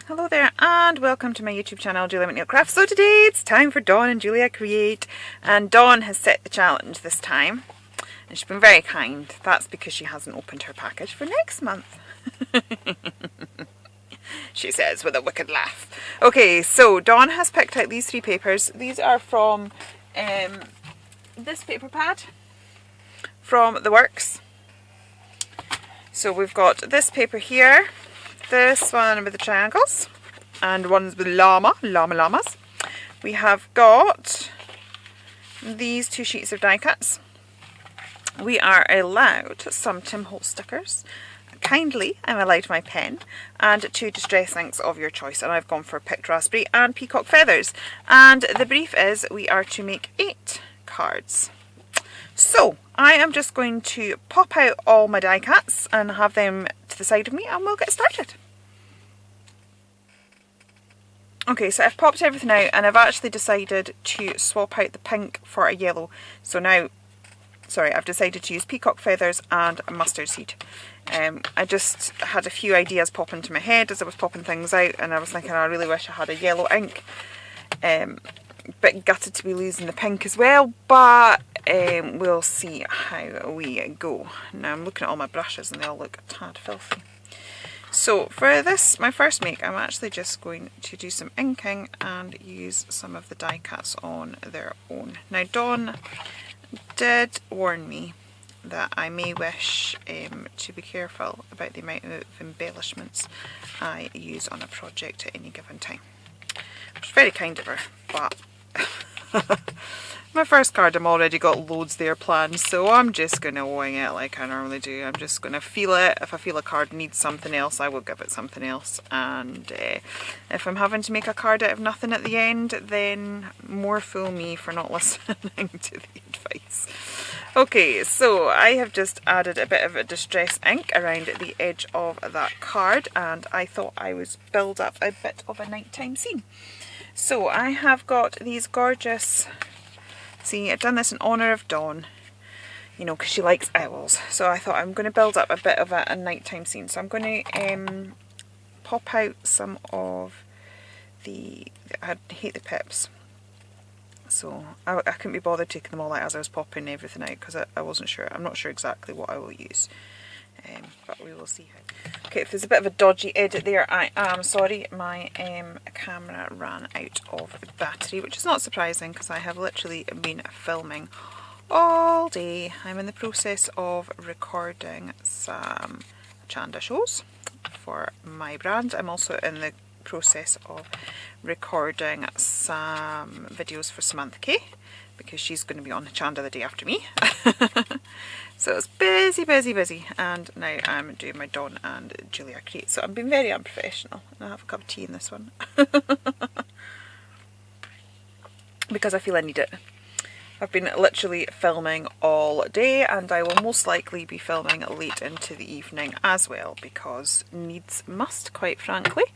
Hello there and welcome to my YouTube channel, Julia McNeil Crafts. So today it's time for Dawn and Julia Create, and Dawn has set the challenge this time and she's been very kind. That's because she hasn't opened her package for next month. She says with a wicked laugh. Okay, so Dawn has picked out these three papers. These are from this paper pad from The Works. So we've got this paper here, this one with the triangles, and ones with llamas. We have got these two sheets of die cuts. We are allowed some Tim Holtz stickers. Kindly, I'm allowed my pen and two distress inks of your choice, and I've gone for picked raspberry and peacock feathers. And the brief is we are to make 8 cards. So I am just going to pop out all my die cuts and have them to the side of me and we'll get started. Okay, so I've popped everything out and I've actually decided to swap out the pink for a yellow. So now, sorry, I've decided to use peacock feathers and mustard seed. I just had a few ideas pop into my head as I was popping things out, and I was thinking I really wish I had a yellow ink. Bit gutted to be losing the pink as well, but we'll see how we go. Now I'm looking at all my brushes and they all look a tad filthy. So for this, my first make, I'm actually just going to do some inking and use some of the die cuts on their own. Now Dawn did warn me that I may wish to be careful about the amount of embellishments I use on a project at any given time. Which is very kind of her, but my first card I've already got loads there planned, so I'm just going to wing it like I normally do. I'm just going to feel it. If I feel a card needs something else, I will give it something else. And if I'm having to make a card out of nothing at the end, then more fool me for not listening to the advice. Okay, so I have just added a bit of a distress ink around the edge of that card, and I thought I would build up a bit of a nighttime scene. So I have got these gorgeous, see, I've done this in honour of Dawn, you know, because she likes owls. So I thought I'm going to build up a bit of a nighttime scene. So I'm going to pop out some of I hate the pips. So I couldn't be bothered taking them all out as I was popping everything out because I wasn't sure. I'm not sure exactly what I will use. But we will see how. Okay, if there's a bit of a dodgy edit there, I am sorry. My camera ran out of battery, which is not surprising because I have literally been filming all day. I'm in the process of recording some Chanda shows for my brand. I'm also in the process of recording some videos for Samantha Kay because she's going to be on Chanda the day after me. So it's busy, and now I'm doing my Dawn and Julia Create. So I'm being very unprofessional, and I have a cup of tea in this one because I feel I need it. I've been literally filming all day, and I will most likely be filming late into the evening as well because needs must, quite frankly.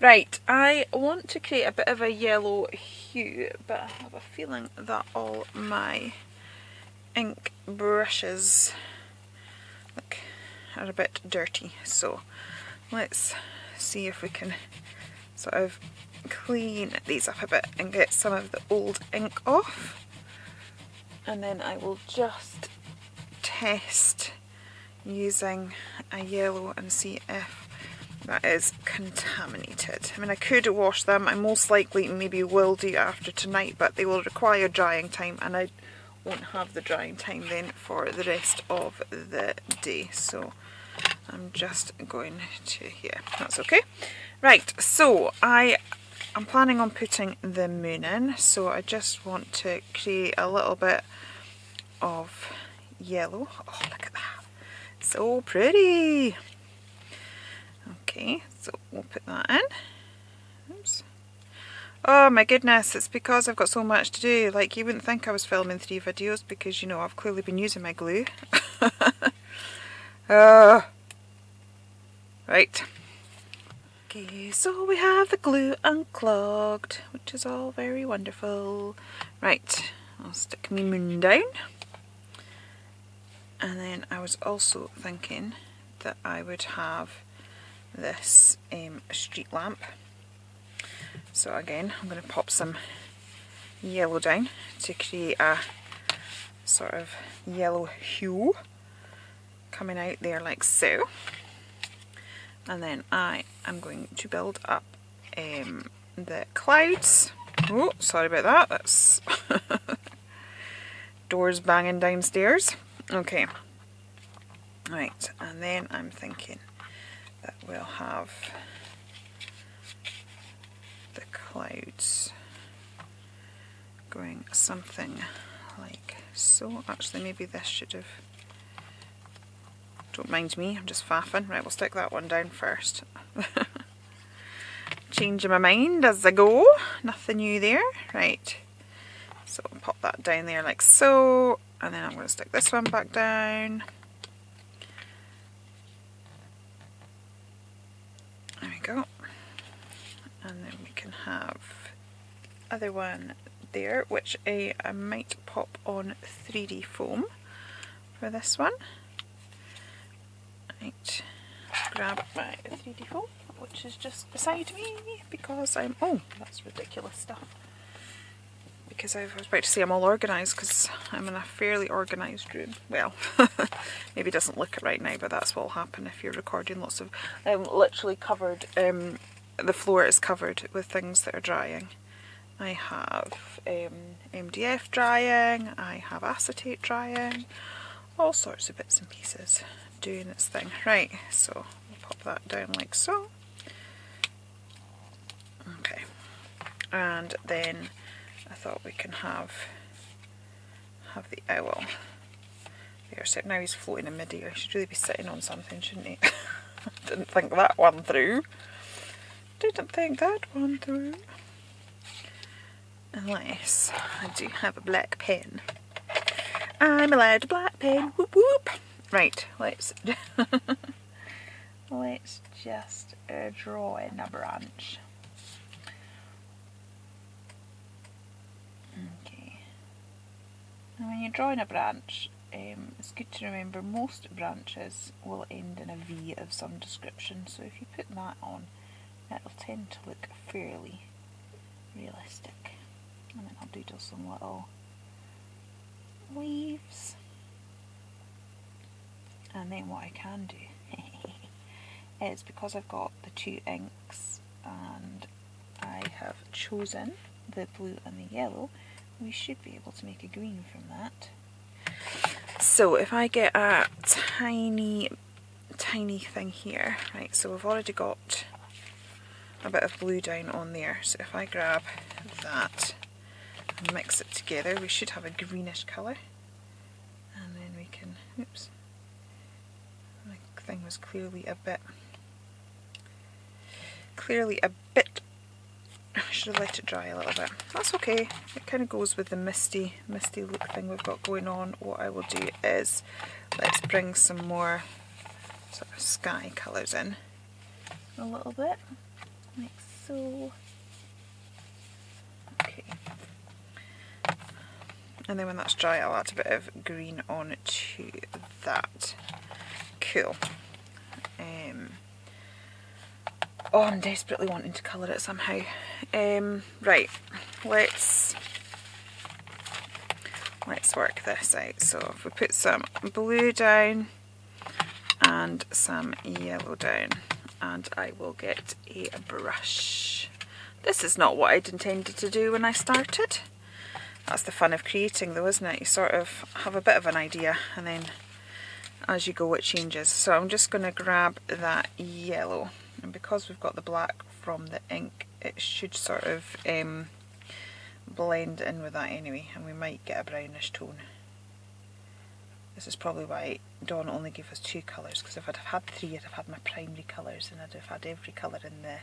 Right, I want to create a bit of a yellow hue, but I have a feeling that all my ink brushes are a bit dirty, so let's see if we can sort of clean these up a bit and get some of the old ink off, and then I will just test using a yellow and see if that is contaminated. I mean, I could wash them. I most likely maybe will do after tonight, but they will require drying time, and I won't have the drying time then for the rest of the day. So I'm just going to here. That's okay. Right, so I'm planning on putting the moon in, so I just want to create a little bit of yellow. Oh, look at that. So pretty. Okay, so we'll put that in. Oops. Oh my goodness, it's because I've got so much to do. Like, you wouldn't think I was filming 3 videos because, you know, I've clearly been using my glue. Right. Okay, so we have the glue unclogged, which is all very wonderful. Right, I'll stick my moon down. And then I was also thinking that I would have this street lamp So again, I'm going to pop some yellow down to create a sort of yellow hue coming out there like so. And then I am going to build up the clouds. Oh, sorry about that, that's doors banging downstairs. Okay, right, and then I'm thinking that we'll have the clouds going something like so. Actually, maybe this should have, don't mind me, I'm just faffing. Right, we'll stick that one down first. Changing my mind as I go, nothing new there. Right, so I'll pop that down there like so, and then I'm going to stick this one back down. There we go. And then we can have other one there, which I might pop on 3D foam for this one. Right, grab my 3D foam, which is just beside me because I'm, oh, that's ridiculous stuff. Because I was about to say I'm all organised because I'm in a fairly organised room. Well, maybe it doesn't look it right now, but that's what will happen if you're recording lots of, I'm literally covered, the floor is covered with things that are drying. I have MDF drying, I have acetate drying, all sorts of bits and pieces doing its thing. Right, so we'll pop that down like so. Okay, and then I thought we can have the owl there. So now he's floating in mid-air. He should really be sitting on something, shouldn't he? Didn't think that one through. Didn't think that one through. Unless I do have a black pen. I'm allowed a black pen. Whoop whoop. Right, let's let's just draw in a branch. Okay. And when you're drawing a branch, it's good to remember most branches will end in a V of some description. So if you put that on, it'll tend to look fairly realistic. And then I'll doodle some little leaves. And then what I can do is, because I've got the two inks and I have chosen the blue and the yellow, we should be able to make a green from that. So if I get a tiny thing here, right, so we've already got a bit of blue down on there, so if I grab that and mix it together, we should have a greenish colour. And then we can, oops, my thing was clearly a bit, I should have let it dry a little bit. That's okay, it kind of goes with the misty look thing we've got going on. What I will do is, let's bring some more sort of sky colours in a little bit, like so. Okay. And then when that's dry, I'll add a bit of green on to that. Cool. Oh, I'm desperately wanting to colour it somehow. Right, let's work this out. So if we put some blue down and some yellow down, and I will get a brush. This is not what I'd intended to do when I started. That's the fun of creating though, isn't it? You sort of have a bit of an idea and then as you go it changes. So I'm just going to grab that yellow, and because we've got the black from the ink, it should sort of blend in with that anyway, and we might get a brownish tone. This is probably why Dawn only gave us two colours, because if I'd have had three, I'd have had my primary colours and I'd have had every colour in the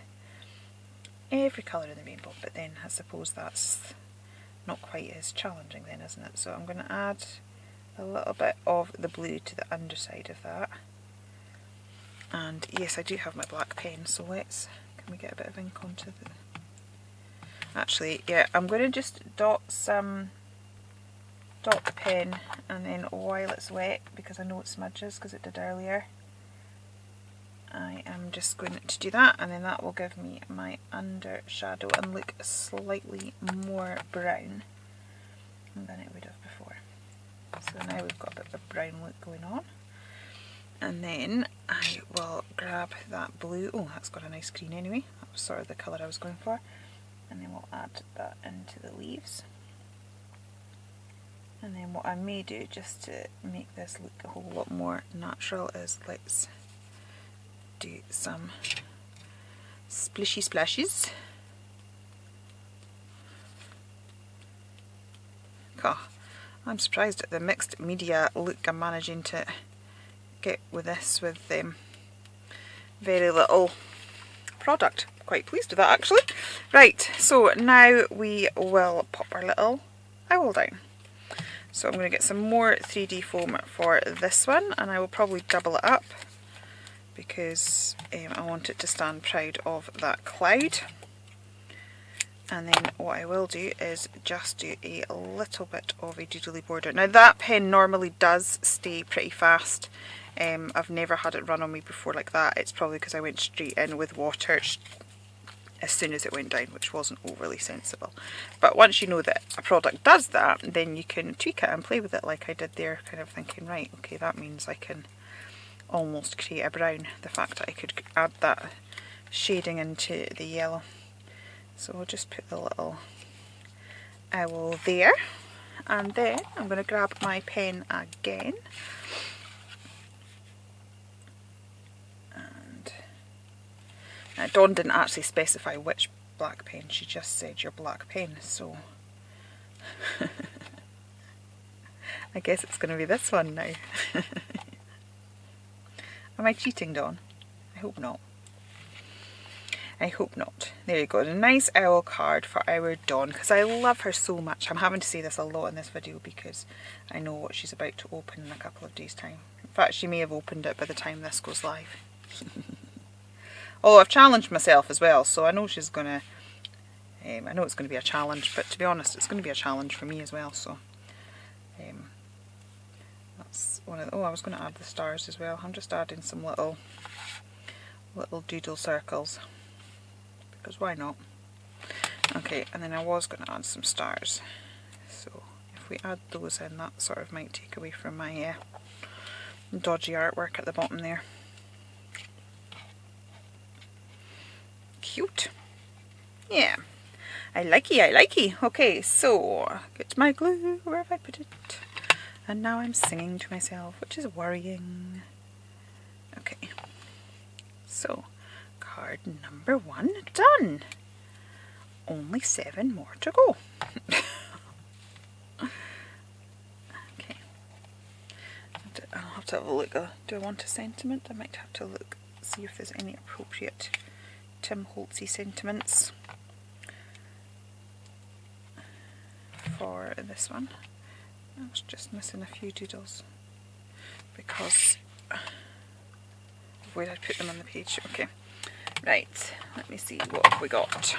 rainbow. But then I suppose that's not quite as challenging then, isn't it? So I'm going to add a little bit of the blue to the underside of that. And yes, I do have my black pen, so can we get a bit of ink onto the... Actually, yeah, I'm going to just dot the pen, and then while it's wet, because I know it smudges because it did earlier, I am just going to do that, and then that will give me my under shadow and look slightly more brown than it would have before. So now we've got a bit of a brown look going on. And then I will grab that blue. Oh, that's got a nice green anyway. That was sort of the colour I was going for. And then we'll add that into the leaves. And then what I may do, just to make this look a whole lot more natural, is let's do some splishy splashes. God, I'm surprised at the mixed media look I'm managing to get with this, with very little product. Quite pleased with that actually. Right, so now we will pop our little owl down. So I'm going to get some more 3D foam for this one, and I will probably double it up because I want it to stand proud of that cloud. And then what I will do is just do a little bit of a doodly border. Now that pen normally does stay pretty fast. I've never had it run on me before like that. It's probably because I went straight in with water as soon as it went down, which wasn't overly sensible. But once you know that a product does that, then you can tweak it and play with it like I did there, kind of thinking, right, okay, that means I can almost create a brown. The fact that I could add that shading into the yellow. So we'll just put the little owl there, and then I'm going to grab my pen again. Dawn didn't actually specify which black pen, she just said your black pen, so I guess it's going to be this one now. Am I cheating, Dawn? I hope not. I hope not. There you go, a nice owl card for our Dawn, because I love her so much. I'm having to say this a lot in this video because I know what she's about to open in a couple of days' time. In fact, she may have opened it by the time this goes live. Although I've challenged myself as well, so I know she's gonna, I know it's going to be a challenge, but to be honest, it's going to be a challenge for me as well, so that's one of the, oh, I was going to add the stars as well. I'm just adding some little doodle circles, because why not? Okay, and then I was going to add some stars, so if we add those in, that sort of might take away from my dodgy artwork at the bottom there. Cute. Yeah. I likey, I likey. Okay, so get my glue. Where have I put it? And now I'm singing to myself, which is worrying. Okay. So, card number 1 done. Only 7 more to go. Okay. I'll have to have a look. Do I want a sentiment? I might have to look, see if there's any appropriate Tim Holtzy sentiments for this one. I was just missing a few doodles because where did I put them on the page? Okay, right, let me see what have we got.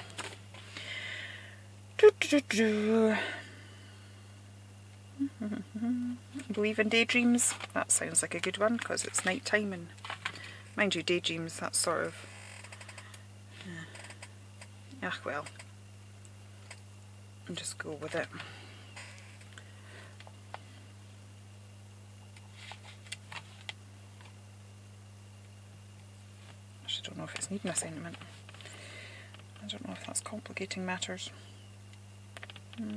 Believe in daydreams. That sounds like a good one because it's night time, and mind you, daydreams, that's sort of ah, well, I'll just go with it. I don't know if it's needing a sentiment. I don't know if that's complicating matters. What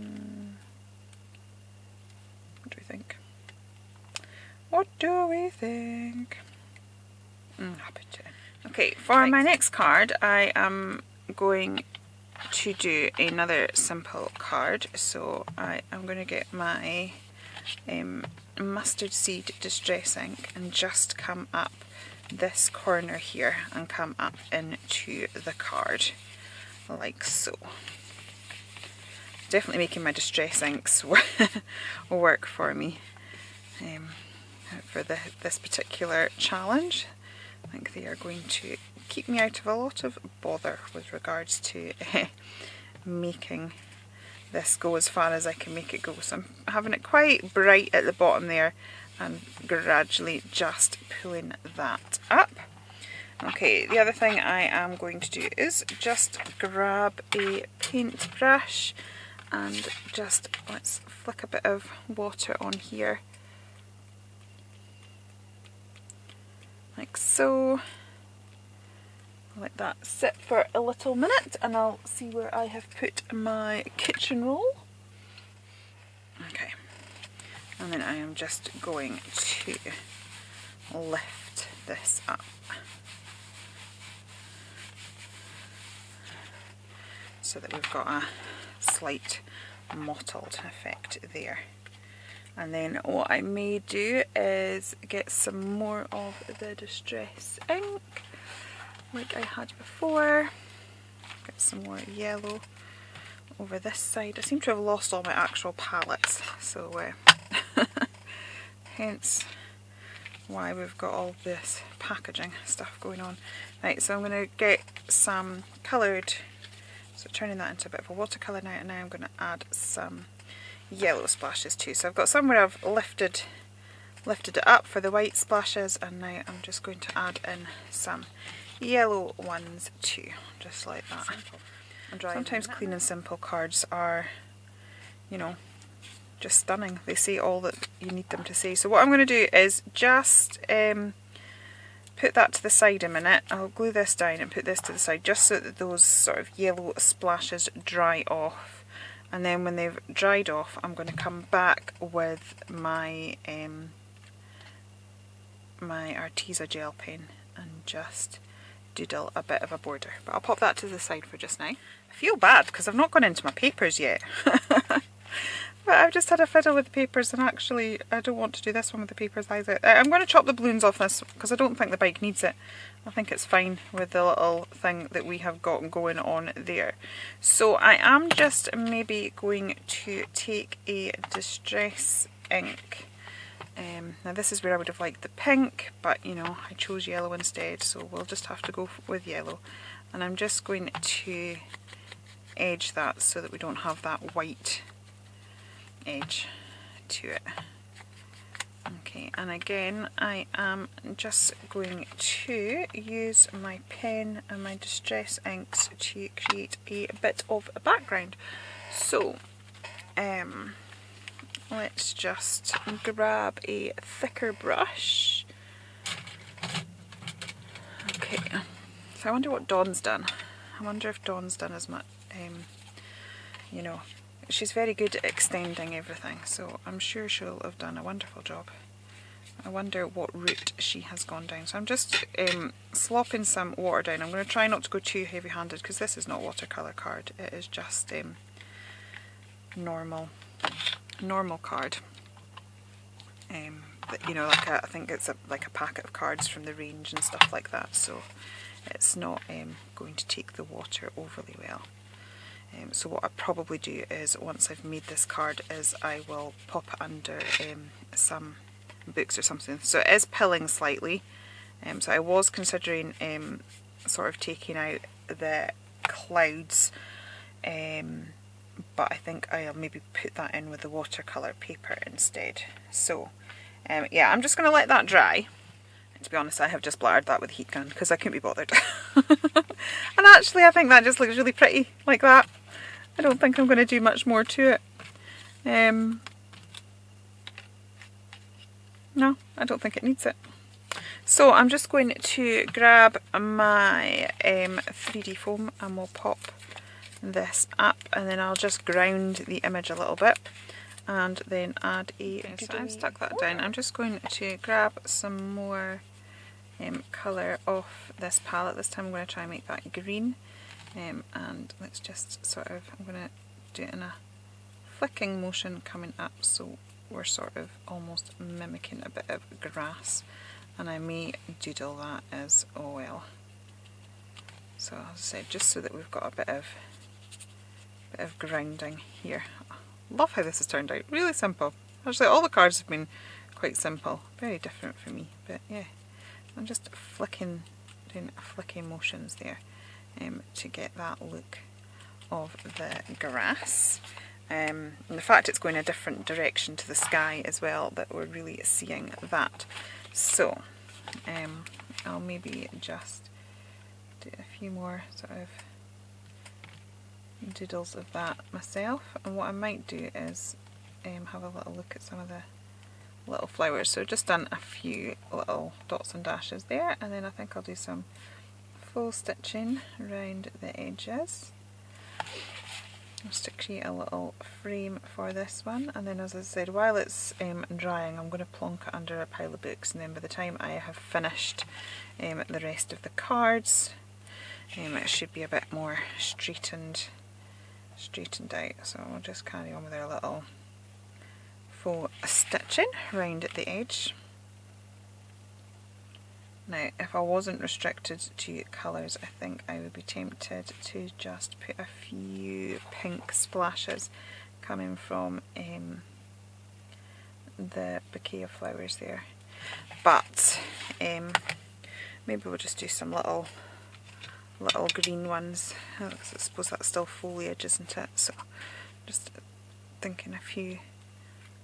do we think? What do we think? Happy to. Okay, for my next card, I am going to do another simple card. So I am going to get my mustard seed distress ink and just come up this corner here and come up into the card like so. Definitely making my distress inks work for me for this particular challenge. I think they are going to keep me out of a lot of bother with regards to making this go as far as I can make it go. So I'm having it quite bright at the bottom there and gradually just pulling that up. Okay, the other thing I am going to do is just grab a paintbrush and just let's flick a bit of water on here, like so. Let that sit for a little minute and I'll see where I have put my kitchen roll. Okay, and then I am just going to lift this up. So that we've got a slight mottled effect there. And then what I may do is get some more of the Distress ink like I had before. Get some more yellow over this side. I seem to have lost all my actual palettes, so hence why we've got all this packaging stuff going on. Right, so I'm going to get some coloured, so turning that into a bit of a watercolour now, and now I'm going to add some yellow splashes too. So I've got some where I've lifted it up for the white splashes, and now I'm just going to add in some yellow ones too, just like that. Sometimes clean and simple cards are, you know, just stunning. They say all that you need them to say. So what I'm going to do is just put that to the side a minute. I'll glue this down and put this to the side just so that those sort of yellow splashes dry off. And then when they've dried off, I'm going to come back with my my Arteza gel pen and just doodle a bit of a border. But I'll pop that to the side for just now. I feel bad because I've not gone into my papers yet. But I've just had a fiddle with the papers, and actually I don't want to do this one with the papers either. I'm going to chop the balloons off this because I don't think the bike needs it. I think it's fine with the little thing that we have got going on there. So I am just maybe going to take a Distress ink. Now this is where I would have liked the pink, but you know, I chose yellow instead, so we'll just have to go with yellow. And I'm just going to edge that so that we don't have that white edge to it. Okay, and again I am just going to use my pen and my Distress inks to create a bit of a background. So let's just grab a thicker brush. Okay, so I wonder what Dawn's done. I wonder if Dawn's done as much, you know, she's very good at extending everything, so I'm sure she'll have done a wonderful job. I wonder what route she has gone down. So I'm just slopping some water down. I'm going to try not to go too heavy handed because this is not a watercolour card, it is just normal card. But, you know, like I think it's like a packet of cards from the range and stuff like that, so it's not going to take the water overly well. So what I probably do is, once I've made this card, is I will pop it under some books or something. So it is pilling slightly, so I was considering sort of taking out the clouds, but I think I'll maybe put that in with the watercolour paper instead. So yeah, I'm just going to let that dry. To be honest, I have just blattered that with a heat gun because I couldn't be bothered. And actually I think that just looks really pretty like that. I don't think I'm going to do much more to it. No, I don't think it needs it. So I'm just going to grab my 3D foam and we'll pop this up, and then I'll just ground the image a little bit and then add a... Okay, so I've stuck that down. I'm just going to grab some more colour off this palette. This time I'm going to try and make that green, and let's just sort of, I'm going to do it in a flicking motion coming up, so we're sort of almost mimicking a bit of grass, and I may doodle that as well. So as I said, just so that we've got a bit of grounding here. Love how this has turned out, really simple. Actually all the cards have been quite simple, very different for me, but yeah, I'm just flicking, doing flicking motions there to get that look of the grass. And the fact it's going a different direction to the sky as well, that we're really seeing that. So I'll maybe just do a few more sort of doodles of that myself, and what I might do is have a little look at some of the little flowers. So just done a few little dots and dashes there, and then I think I'll do some full stitching around the edges just to create a little frame for this one. And then, as I said, while it's drying, I'm going to plonk it under a pile of books, and then by the time I have finished the rest of the cards, it should be a bit more straightened out. So we'll just carry on with our little full stitching around at the edge. Now, if I wasn't restricted to colours, I think I would be tempted to just put a few pink splashes coming from the bouquet of flowers there. But maybe we'll just do some little green ones. I suppose that's still foliage, isn't it? So just thinking a few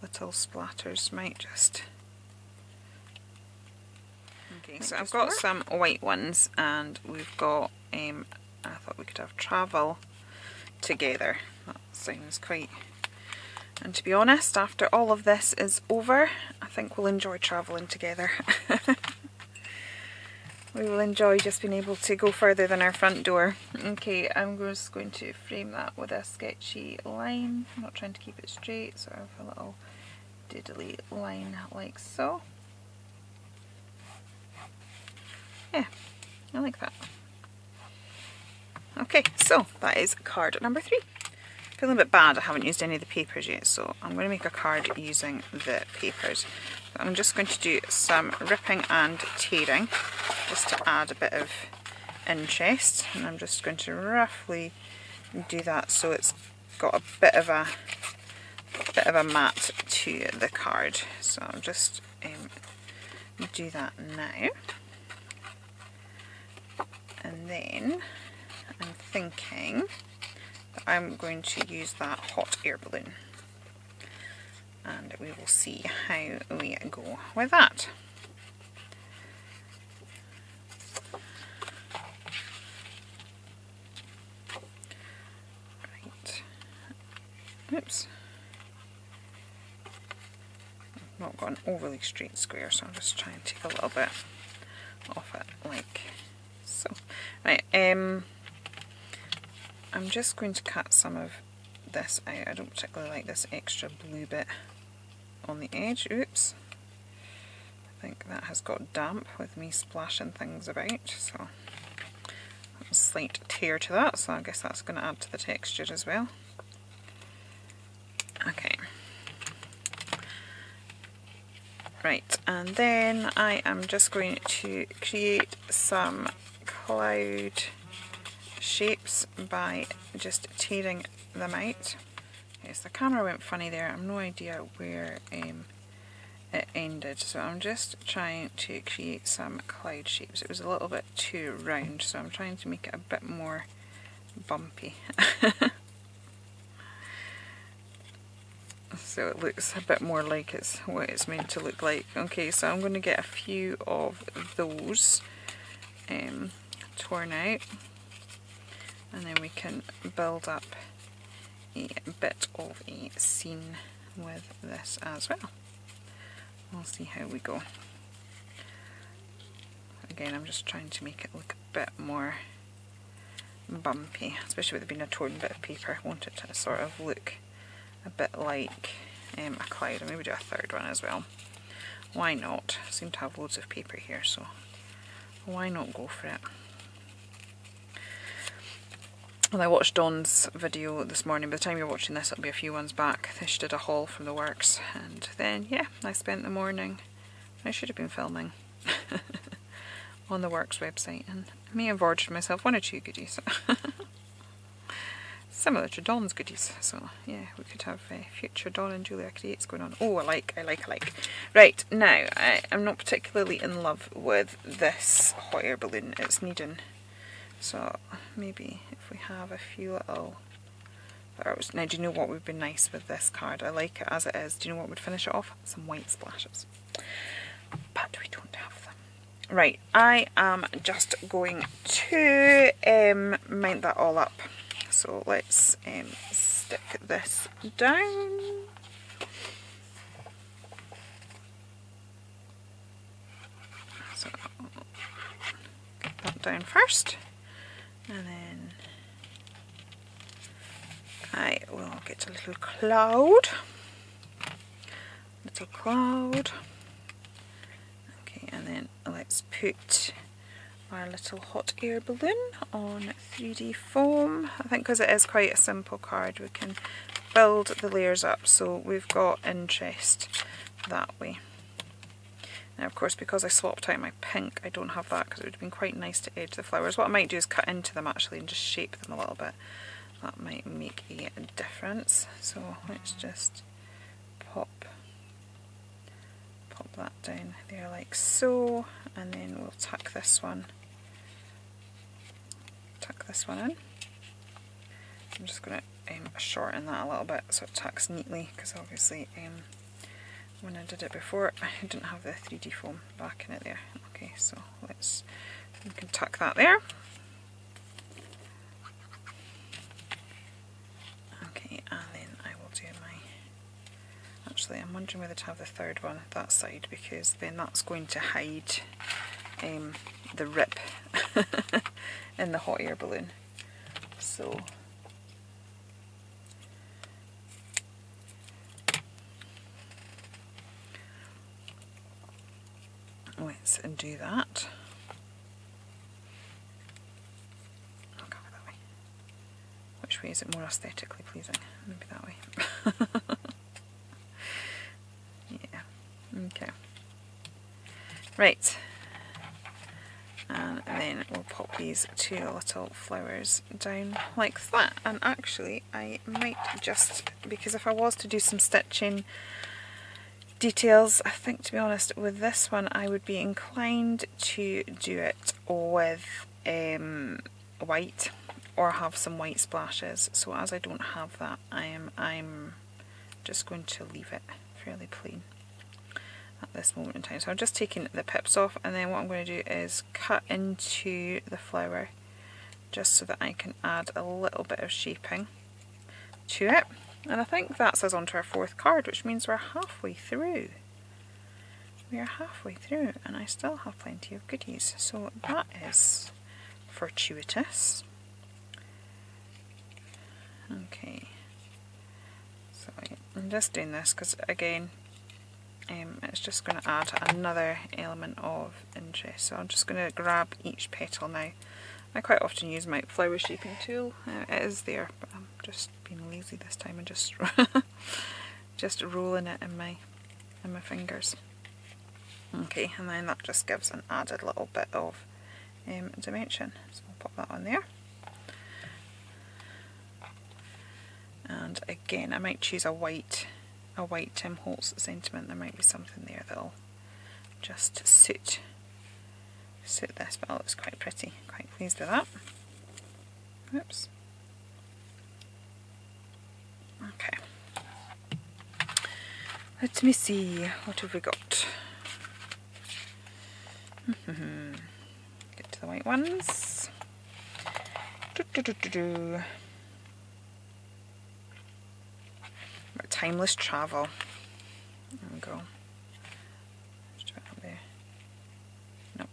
little splatters might just... Okay, so I've got some white ones, and we've got, I thought we could have travel together. That sounds quite... And to be honest, after all of this is over, I think we'll enjoy travelling together. We will enjoy just being able to go further than our front door. Okay, I'm just going to frame that with a sketchy line. I'm not trying to keep it straight, sort of a little diddly line like so. Yeah, I like that. Okay, so that is card number 3. Feeling a bit bad I haven't used any of the papers yet, so I'm going to make a card using the papers. I'm just going to do some ripping and tearing just to add a bit of interest, and I'm just going to roughly do that so it's got a bit of a mat to the card. So I'll just do that now. And then I'm thinking that I'm going to use that hot air balloon, and we will see how we go with that. Right. Oops. I've not got an overly straight square, so I'll just try and take a little bit off it like so. Right, I'm just going to cut some of this out. I don't particularly like this extra blue bit on the edge. Oops. I think that has got damp with me splashing things about, so a slight tear to that, so I guess that's going to add to the texture as well. Okay. Right, and then I am just going to create some cloud shapes by just tearing them out. Yes, the camera went funny there. I have no idea where it ended, so I'm just trying to create some cloud shapes. It was a little bit too round, so I'm trying to make it a bit more bumpy. So it looks a bit more like it's what it's meant to look like. Okay, so I'm going to get a few of those torn out, and then we can build up a bit of a scene with this as well. We'll see how we go. Again, I'm just trying to make it look a bit more bumpy, especially with it being a torn bit of paper. I want it to sort of look a bit like a cloud, and maybe do a third one as well. Why not? I seem to have loads of paper here, so why not go for it? Well, I watched Dawn's video this morning. By the time you're watching this, it'll be a few ones back. She did a haul from the works, and then yeah, I spent the morning, I should have been filming on the works website, and I may have ordered myself 1 or 2 goodies. Similar to Dawn's goodies, so yeah, we could have future Dawn and Julia Creates going on. Oh, I like. Right, now, I'm not particularly in love with this hot air balloon. It's needing, so maybe if we have a few little flowers. Now, do you know what would be nice with this card? I like it as it is. Do you know what would finish it off? Some white splashes. But we don't have them. Right, I am just going to mount that all up. So let's stick this down. So get that down first, and then I will get a little cloud. Okay, and then let's put our little hot air balloon on 3D foam. I think because it is quite a simple card, we can build the layers up so we've got interest that way. Now of course, because I swapped out my pink, I don't have that because it would have been quite nice to edge the flowers. What I might do is cut into them actually and just shape them a little bit. That might make a difference. So let's just pop that down there like so, and then we'll tuck this one in. I'm just going to shorten that a little bit so it tucks neatly, because obviously when I did it before I didn't have the 3D foam back in it there. Okay, so we can tuck that there. Okay, and then I will do actually I'm wondering whether to have the third one that side, because then that's going to hide the rip in the hot air balloon. So let's do that. I'll go that way. Which way is it more aesthetically pleasing? Maybe that way. Yeah, okay. Right. And then we'll pop these two little flowers down like that. And actually I might just, because if I was to do some stitching details, I think to be honest with this one I would be inclined to do it with white or have some white splashes. So as I don't have that, I'm just going to leave it fairly plain at this moment in time. So I'm just taking the pips off, and then what I'm going to do is cut into the flower just so that I can add a little bit of shaping to it. And I think that's us onto our fourth card, which means we're halfway through. We are halfway through and I still have plenty of goodies. So that is fortuitous. Okay, so I'm just doing this because again it's just going to add another element of interest. So I'm just going to grab each petal now. I quite often use my flower shaping tool. It is there, but I'm just being lazy this time and just just rolling it in my fingers. Okay, and then that just gives an added little bit of dimension. So I'll pop that on there. And again, I might choose a white Tim Holtz sentiment. There might be something there that'll just suit this, but it looks quite pretty. Quite pleased with that. Oops. Okay. Let me see, what have we got? Get to the white ones. Timeless travel. There we go. Just about up there. No.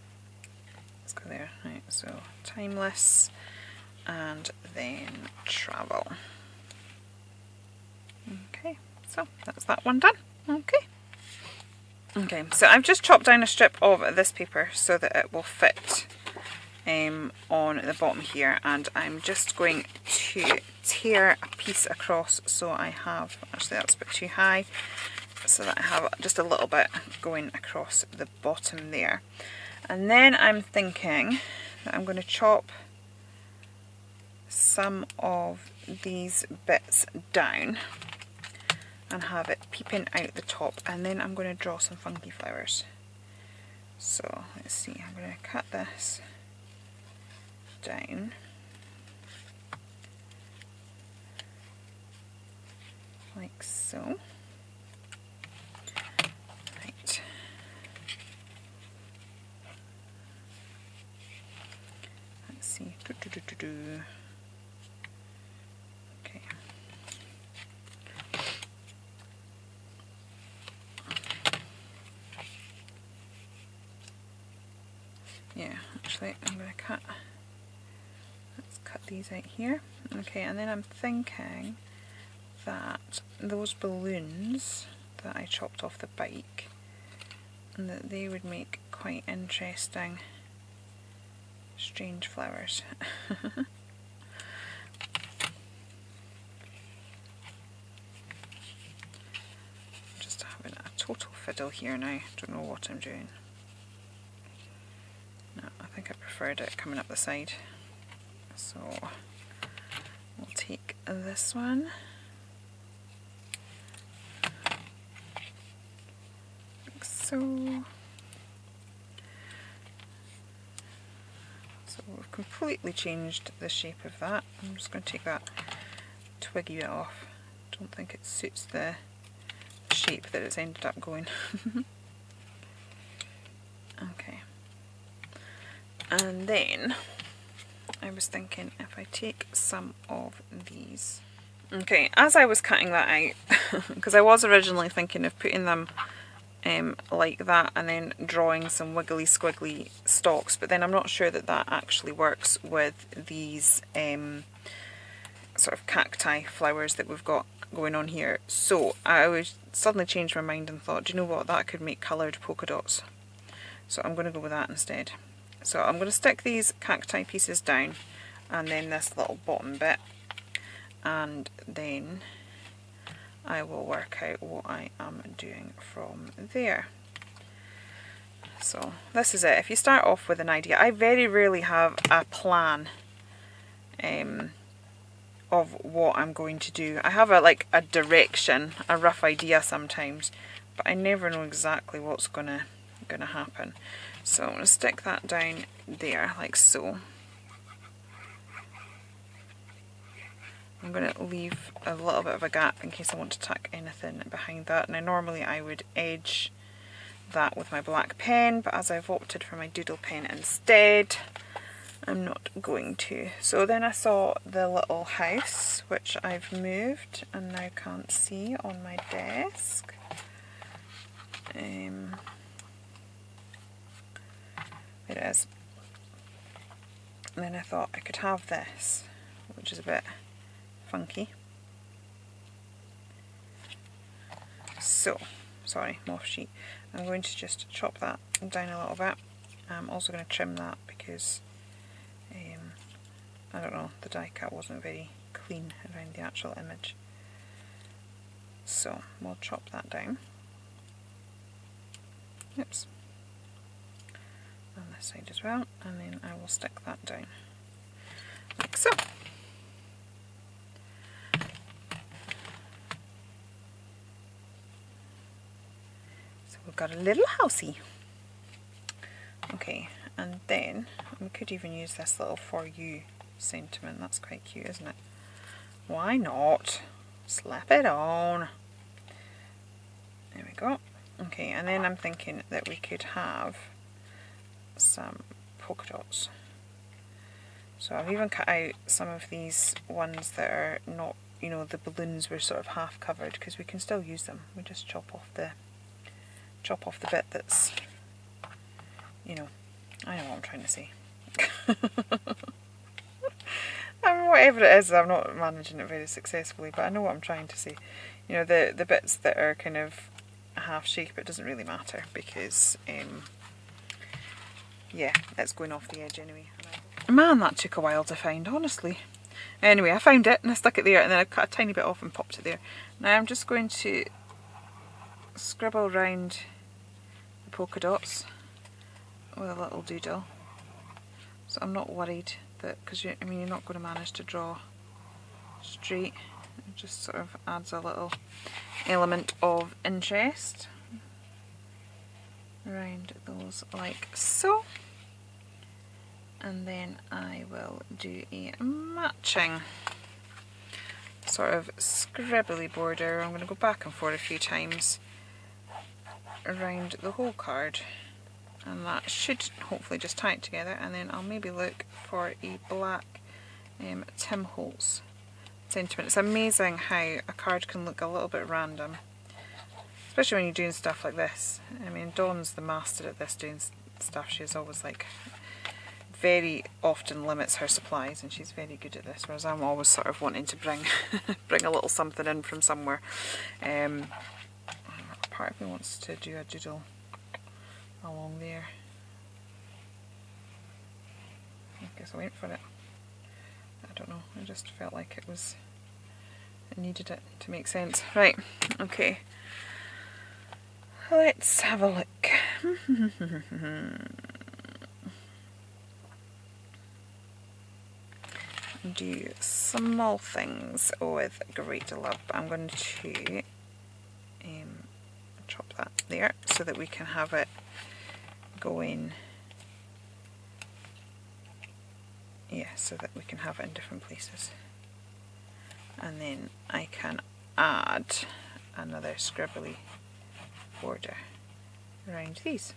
Let's go there. Right, so timeless and then travel. Okay, so that's that one done. Okay. Okay, so I've just chopped down a strip of this paper so that it will fit on the bottom here, and I'm just going to tear a piece across so I have, actually that's a bit too high, so that I have just a little bit going across the bottom there. And then I'm thinking that I'm going to chop some of these bits down and have it peeping out the top, and then I'm going to draw some funky flowers. So let's see, I'm going to cut this down like so. Right. Okay. Yeah, actually I'm going to cut, let's cut these out here. Okay, and then I'm thinking that those balloons that I chopped off the bike, and that they would make quite interesting strange flowers. Just having a total fiddle here now, don't know what I'm doing. No, I think I preferred it coming up the side. So we'll take this one. Like so. So we've completely changed the shape of that. I'm just going to take that twiggy bit off. Don't think it suits the shape that it's ended up going. Okay. And then I was thinking if I take some of these. Okay, as I was cutting that out, because I was originally thinking of putting them like that and then drawing some wiggly squiggly stalks, but then I'm not sure that that actually works with these sort of cacti flowers that we've got going on here. So I suddenly changed my mind and thought, do you know what, that could make coloured polka dots. So I'm going to go with that instead. So I'm going to stick these cacti pieces down and then this little bottom bit, and then I will work out what I am doing from there. So this is it. If you start off with an idea, I very rarely have a plan of what I'm going to do. I have a direction, a rough idea sometimes, but I never know exactly what's gonna happen. So I'm going to stick that down there like so. I'm going to leave a little bit of a gap in case I want to tuck anything behind that. Now normally I would edge that with my black pen, but as I've opted for my doodle pen instead, I'm not going to. So then I saw the little house, which I've moved and now can't see on my desk. There it is. And then I thought I could have this, which is a bit funky. So, sorry, moth sheet. I'm going to just chop that down a little bit. I'm also going to trim that because, I don't know, the die cut wasn't very clean around the actual image. So, we'll chop that down. Oops. On this side as well, and then I will stick that down like so. So we've got a little housey. Okay, and then we could even use this little "for you" sentiment. That's quite cute, isn't it? Why not? Slap it on. There we go. Okay, and then I'm thinking that we could have some polka dots. So I've even cut out some of these ones that are not, you know, the balloons were sort of half covered, because we can still use them. We just chop off the bit that's, you know, I know what I'm trying to say. I mean, whatever it is, I'm not managing it very successfully, but I know what I'm trying to say. You know, the bits that are kind of half shape, it doesn't really matter because yeah, it's going off the edge anyway. Man, that took a while to find, honestly. Anyway, I found it and I stuck it there, and then I cut a tiny bit off and popped it there. Now I'm just going to scribble around the polka dots with a little doodle. So I'm not worried that, because I mean, you're not going to manage to draw straight. It just sort of adds a little element of interest around those like so. And then I will do a matching sort of scribbly border. I'm going to go back and forth a few times around the whole card, and that should hopefully just tie it together, and then I'll maybe look for a black Tim Holtz sentiment. It's amazing how a card can look a little bit random, especially when you're doing stuff like this. I mean, Dawn's the master at this, doing stuff. She's always like, very often limits her supplies, and she's very good at this, whereas I'm always sort of wanting to bring bring a little something in from somewhere. Part of me wants to do a doodle along there. I guess I went for it. I don't know, I just felt like it needed it to make sense. Right, okay. Let's have a look. Do small things with great love. I'm going to chop that there so that we can have it going, yeah, so that we can have it in different places. And then I can add another scribbly border around these.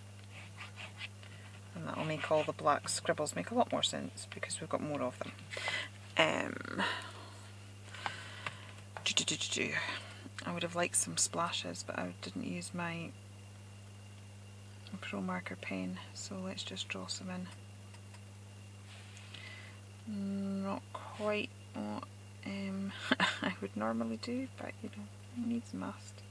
And that will make all the black scribbles make a lot more sense because we've got more of them. I would have liked some splashes, but I didn't use my Pro Marker pen, so let's just draw some in. Not quite what I would normally do, but you know, needs must.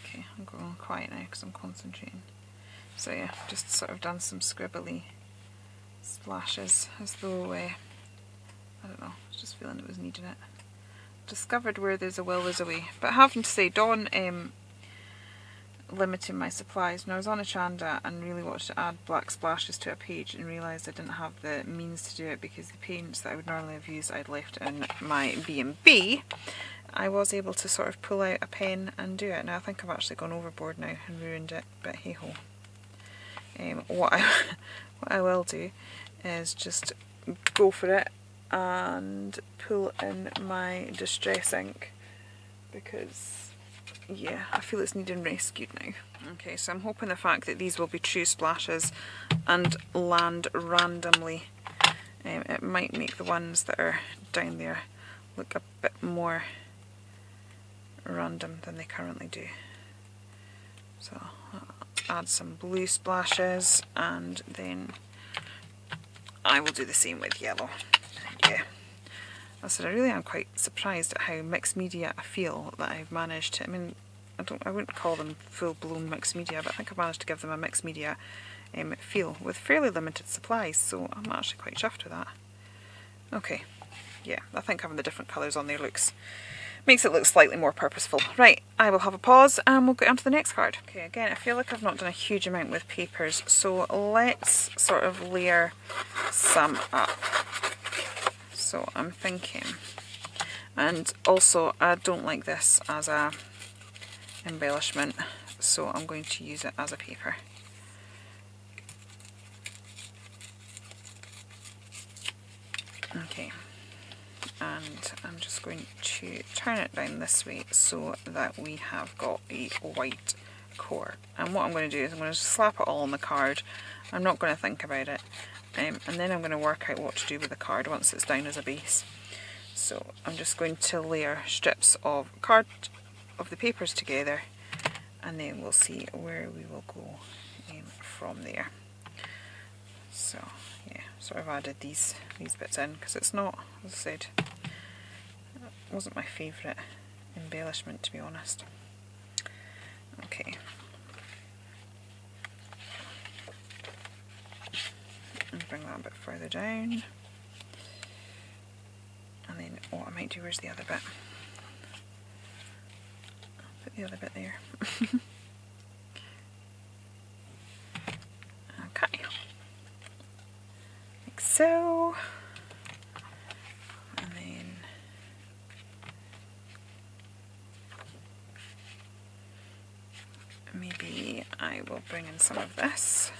Okay, I'm going quiet now because I'm concentrating. So yeah, just sort of done some scribbly splashes as though, I don't know, I was just feeling it was needing it. Discovered where there's a will there's a way. But having to say, Dawn limiting my supplies. Now I was on a Chanda and really wanted to add black splashes to a page and realised I didn't have the means to do it because the paints that I would normally have used I'd left in my B&B. I was able to sort of pull out a pen and do it. Now I think I've actually gone overboard now and ruined it, but hey ho. What I will do is just go for it and pull in my distress ink because yeah, I feel it's needing rescued now. Okay, so I'm hoping the fact that these will be true splashes and land randomly, it might make the ones that are down there look a bit more random than they currently do. So I'll add some blue splashes and then I will do the same with yellow. Yeah, I said I really am quite surprised at how mixed media I feel that I've managed to, I mean, I wouldn't call them full-blown mixed media, but I think I've managed to give them a mixed media feel with fairly limited supplies, so I'm actually quite chuffed with that. Okay, yeah, I think having the different colours on there makes it look slightly more purposeful. Right, I will have a pause and we'll get on to the next card. Okay, again, I feel like I've not done a huge amount with papers, so let's sort of layer some up. So I'm thinking, and also I don't like this as a embellishment, so I'm going to use it as a paper. Okay, and I'm just going to turn it down this way so that we have got a white core. And what I'm going to do is I'm going to slap it all on the card. I'm not going to think about it. And then I'm going to work out what to do with the card once it's down as a base. So I'm just going to layer strips of card of the papers together, and then we'll see where we will go from there. So yeah, sort of added these bits in because it's not, as I said, it wasn't my favourite embellishment, to be honest. Okay. And bring that a bit further down. And then what I might do, where's the other bit? I'll put the other bit there. Okay. Like so. And then maybe I will bring in some of this.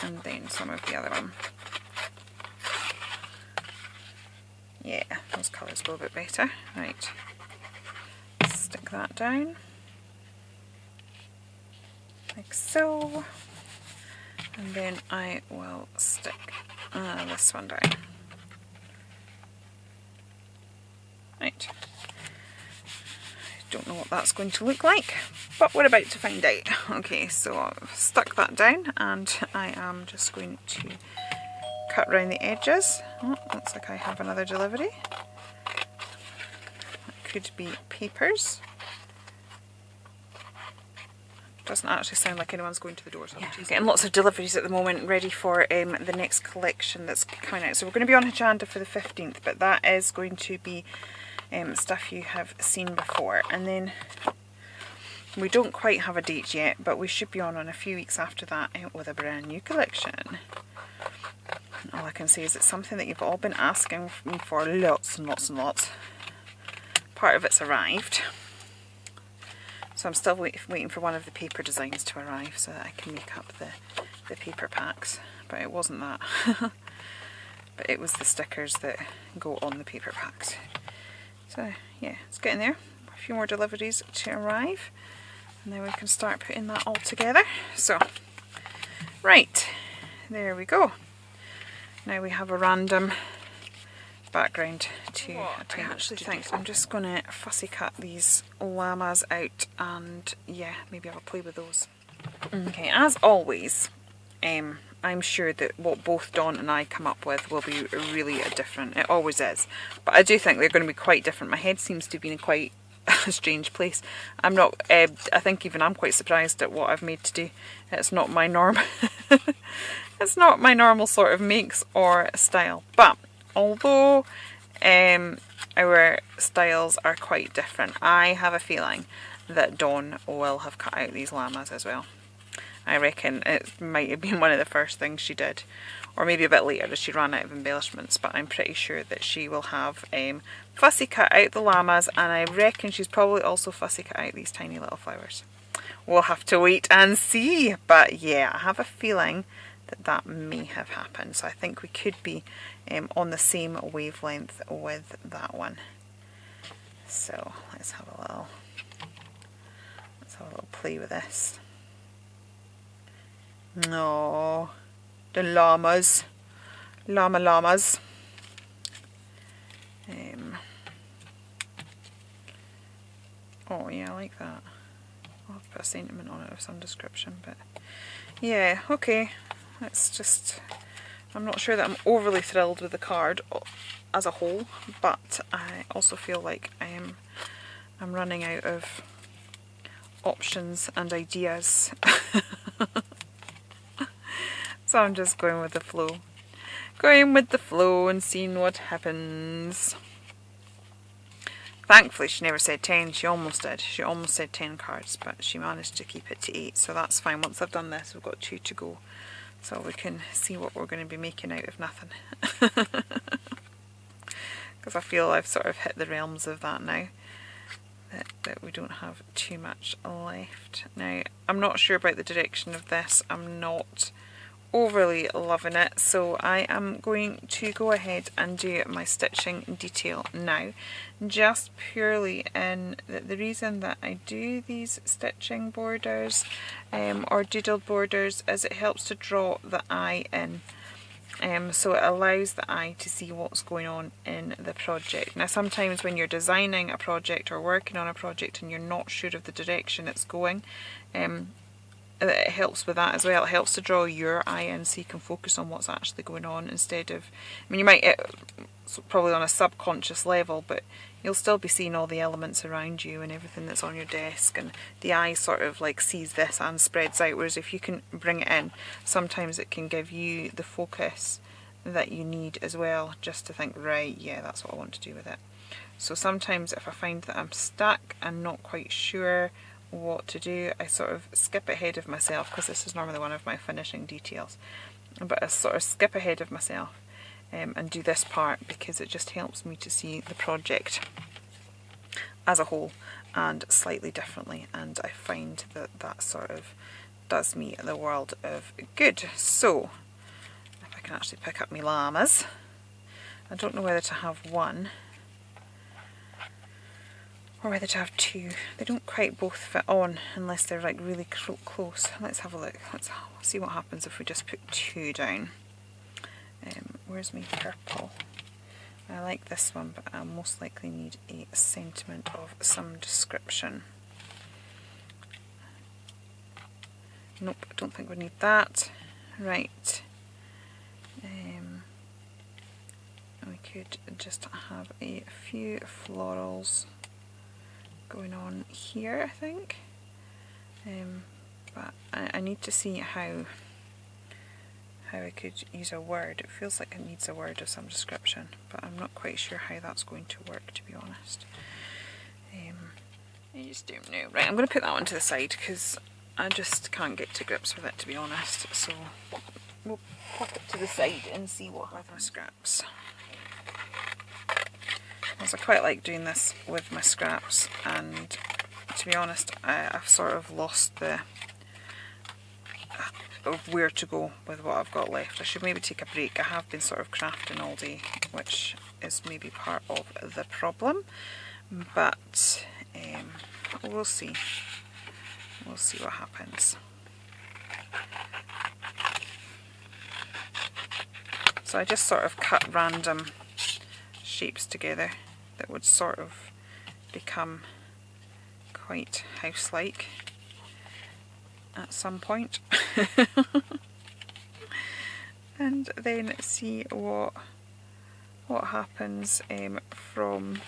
And then some of the other one. those colours go a bit better. Right, stick that down, like so, and then I will stick this one down. Right, don't know what that's going to look like, but we're about to find out. Okay, so I've stuck that down and I am just going to cut around the edges. Oh, looks like I have another delivery. That could be papers. Doesn't actually sound like anyone's going to the door. So yeah, getting lots of deliveries at the moment, ready for the next collection that's coming out. So we're going to be on Agenda for the 15th, but that is going to be stuff you have seen before. And then we don't quite have a date yet, but we should be on a few weeks after that with a brand new collection. And all I can say is it's something that you've all been asking me for lots and lots and lots. Part of it's arrived. So I'm still waiting for one of the paper designs to arrive so that I can make up the paper packs. But it wasn't that. But it was the stickers that go on the paper packs. So yeah, it's getting there. A few more deliveries to arrive. And then we can start putting that all together. So, right, there we go. Now we have a random background to I actually think I'm just going to fussy cut these llamas out and yeah, maybe have a play with those. Okay, as always, I'm sure that what both Dawn and I come up with will be really different. It always is. But I do think they're going to be quite different. My head seems to be in quite a strange place. I'm not, I think even I'm quite surprised at what I've made today. It's not my norm. It's not my normal sort of makes or style. But although our styles are quite different, I have a feeling that Dawn will have cut out these llamas as well. I reckon it might have been one of the first things she did, or maybe a bit later as she ran out of embellishments, but I'm pretty sure that she will have fussy cut out the llamas, and I reckon she's probably also fussy cut out these tiny little flowers. We'll have to wait and see, but yeah, I have a feeling that that may have happened, so I think we could be on the same wavelength with that one. So let's have a little play with this. No, the llamas, llamas. Oh yeah, I like that. I'll have to put a sentiment on it of some description, but yeah, okay. It's just, I'm not sure that I'm overly thrilled with the card as a whole, but I also feel like I'm running out of options and ideas. So I'm just going with the flow. Going with the flow and seeing what happens. Thankfully she never said 10, she almost did. She almost said 10 cards, but she managed to keep it to 8, so that's fine. Once I've done this, we've got 2 to go. So we can see what we're going to be making out of nothing. Because I feel I've sort of hit the realms of that now. That we don't have too much left. Now, I'm not sure about the direction of this. I'm not overly loving it, so I am going to go ahead and do my stitching detail now, just purely in the reason that I do these stitching borders or doodled borders is it helps to draw the eye in. So it allows the eye to see what's going on in the project. Now sometimes when you're designing a project or working on a project and you're not sure of the direction it's going, it helps with that as well. It helps to draw your eye in so you can focus on what's actually going on instead of, I mean you might, probably on a subconscious level, but you'll still be seeing all the elements around you and everything that's on your desk, and the eye sort of like sees this and spreads out, whereas if you can bring it in, sometimes it can give you the focus that you need as well, just to think, right, yeah, that's what I want to do with it. So sometimes if I find that I'm stuck and not quite sure what to do, I sort of skip ahead of myself, because this is normally one of my finishing details, but I sort of skip ahead of myself and do this part, because it just helps me to see the project as a whole and slightly differently, and I find that that sort of does me the world of good. So if I can actually pick up my llamas, I don't know whether to have one or whether to have two. They don't quite both fit on unless they're like really close. Let's have a look. Let's see what happens if we just put two down. Where's my purple? I like this one, but I'll most likely need a sentiment of some description. Nope, I don't think we need that. Right. We could just have a few florals going on here, I think. But I need to see how I could use a word. It feels like it needs a word of some description, but I'm not quite sure how that's going to work, to be honest. I just don't know. Right, I'm going to put that one to the side because I just can't get to grips with it, to be honest. So we'll pop it to the side and see what happens with my scraps. Because I quite like doing this with my scraps, and to be honest, I've sort of lost the of where to go with what I've got left. I should maybe take a break. I have been sort of crafting all day, which is maybe part of the problem, but we'll see. We'll see what happens. So I just sort of cut random shapes together that would sort of become quite house-like at some point. And then see what happens from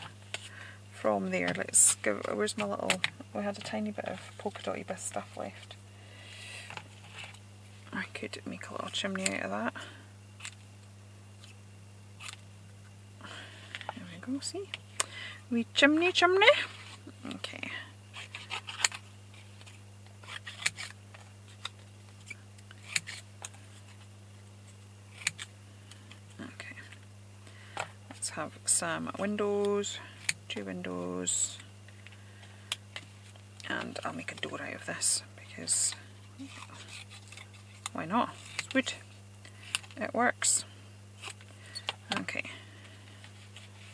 there. Let's go. Where's my little? We had a tiny bit of polka dotty bit stuff left. I could make a little chimney out of that. There we go. See, wee chimney. Okay. Have some windows, 2 windows, and I'll make a door out of this because why not? It's wood. It works. Okay,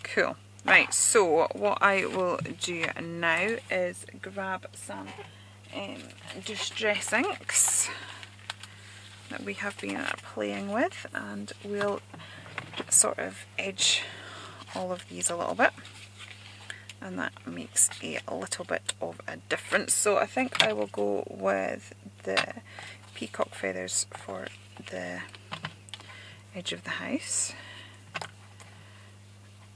cool. Right, so what I will do now is grab some distress inks that we have been playing with, and we'll sort of edge all of these a little bit, and that makes a little bit of a difference. So I think I will go with the peacock feathers for the edge of the house,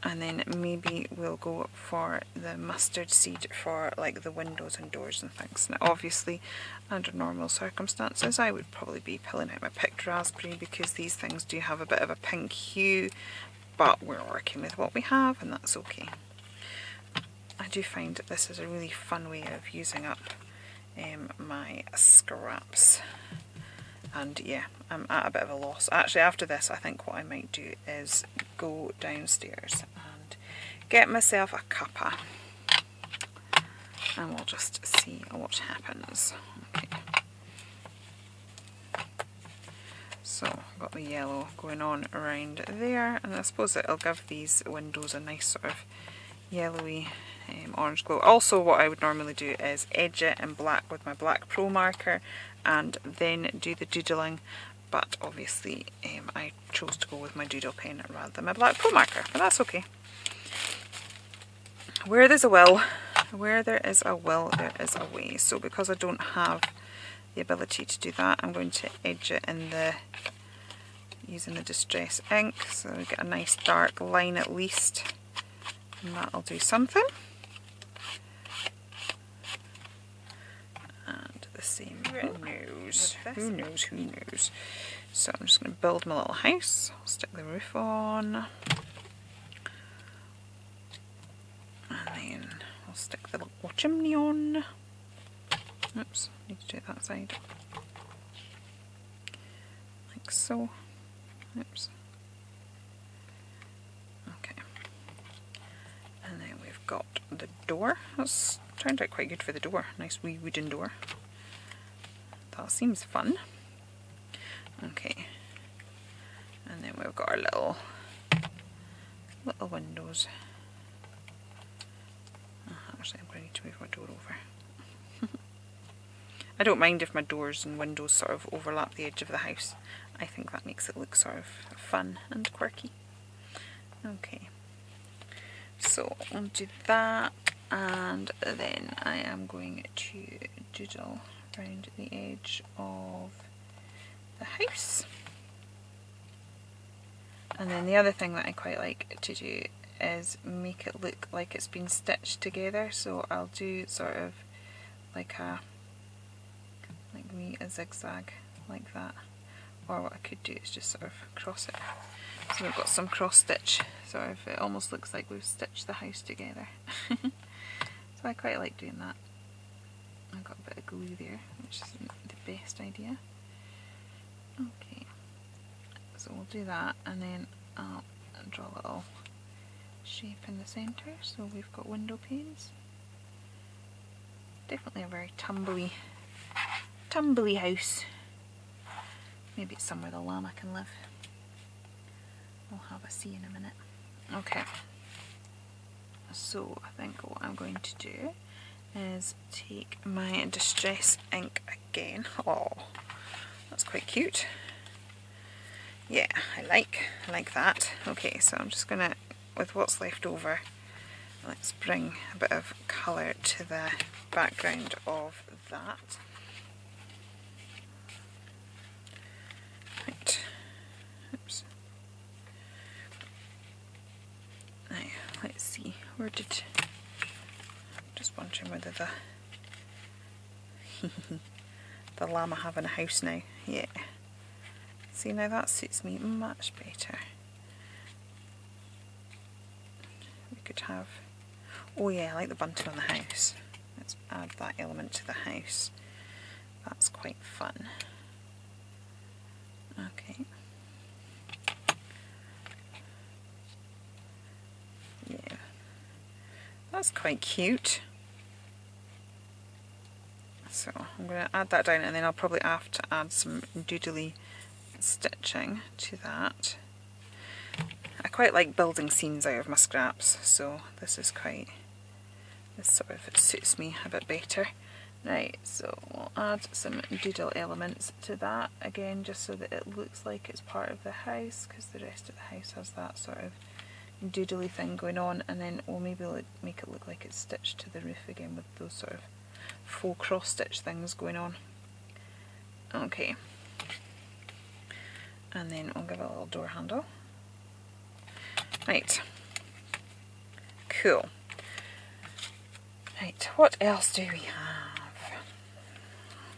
and then maybe we'll go for the mustard seed for like the windows and doors and things. Now obviously under normal circumstances I would probably be pulling out my picked raspberry because these things do have a bit of a pink hue, but we're working with what we have and that's okay. I do find that this is a really fun way of using up my scraps. And yeah, I'm at a bit of a loss. Actually, after this, I think what I might do is go downstairs and get myself a cuppa. And we'll just see what happens. Okay. So, I've got the yellow going on around there, and I suppose it'll give these windows a nice sort of yellowy orange glow. Also, what I would normally do is edge it in black with my black pro marker and then do the doodling, but obviously I chose to go with my doodle pen rather than my black pro marker, but that's okay. Where there's a will, there is a way. So because I don't have the ability to do that, I'm going to edge it in using the distress ink, so we get a nice dark line at least, and that'll do something. And the same nose. Who knows? So I'm just going to build my little house. I'll stick the roof on, and then I'll stick the little chimney on. Oops, need to do it that side. Like so. Oops. Okay. And then we've got the door. That's turned out quite good for the door. Nice wee wooden door. That seems fun. Okay. And then we've got our little windows. Actually, I'm going to need to move my door over. I don't mind if my doors and windows sort of overlap the edge of the house. I think that makes it look sort of fun and quirky. Okay, so I'll do that, and then I am going to doodle around the edge of the house. And then the other thing that I quite like to do is make it look like it's been stitched together. So I'll do sort of like a zigzag like that. Or what I could do is just sort of cross it. So we've got some cross stitch, sort of, it almost looks like we've stitched the house together. So I quite like doing that. I've got a bit of glue there, which isn't the best idea. Okay, so we'll do that, and then I'll draw a little shape in the centre. So we've got window panes. Definitely a very tumbly house. Maybe it's somewhere the llama can live. We'll have a see in a minute. Okay, so I think what I'm going to do is take my distress ink again. Oh, that's quite cute. Yeah, I like that. Okay, so I'm just gonna, with what's left over, let's bring a bit of colour to the background of that. Right. Oops. Now, let's see, where did... Just wondering whether the llama having a house now. Yeah. See, now that suits me much better. We could have... Oh yeah, I like the bunting on the house. Let's add that element to the house. That's quite fun. Okay. Yeah. That's quite cute. So I'm going to add that down, and then I'll probably have to add some doodly stitching to that. I quite like building scenes out of my scraps, so this sort of suits me a bit better. Right, so we'll add some doodle elements to that, again just so that it looks like it's part of the house, because the rest of the house has that sort of doodly thing going on, and then we'll maybe make it look like it's stitched to the roof again with those sort of faux cross stitch things going on. Okay, and then I'll give it a little door handle. Right, cool. Right, what else do we have?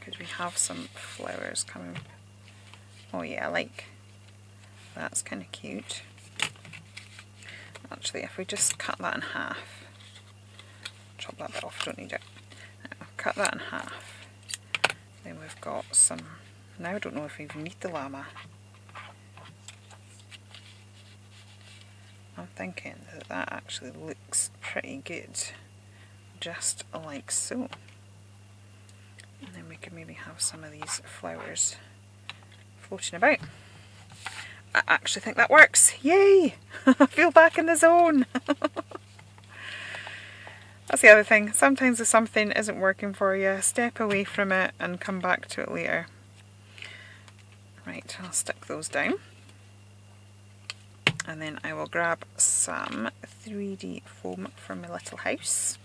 Could we have some flowers coming? Oh yeah, I like that's kind of cute. Actually, if we just cut that in half, chop that bit off, don't need it. Cut that in half. Then we've got some, now I don't know if we even need the llama. I'm thinking that that actually looks pretty good, just like so. And then we could maybe have some of these flowers floating about. I actually think that works. Yay! I feel back in the zone. That's the other thing. Sometimes if something isn't working for you, step away from it and come back to it later. Right, I'll stick those down. And then I will grab some 3D foam from my little house.